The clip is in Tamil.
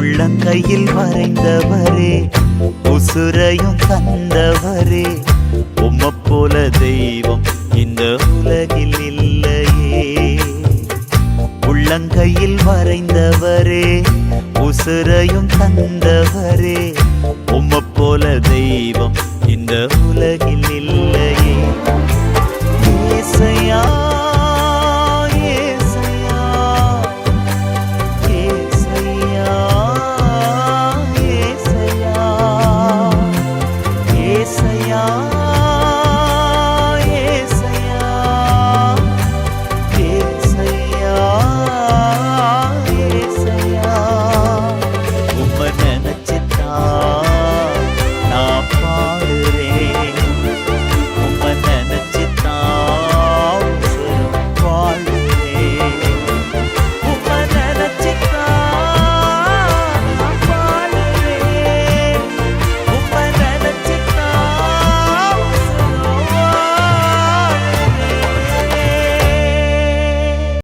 உள்ளங்கையில் வரைந்தவரே, உசுரையும் தந்தவரே, உம்மை போல தெய்வம் இந்த உலகில் இல்லையே. உள்ளங்கையில் வரைந்தவரே, உசுரையும் தந்தவரே, உம்மை போல தெய்வம் இந்த உலகில் இல்லையே. ஏசையா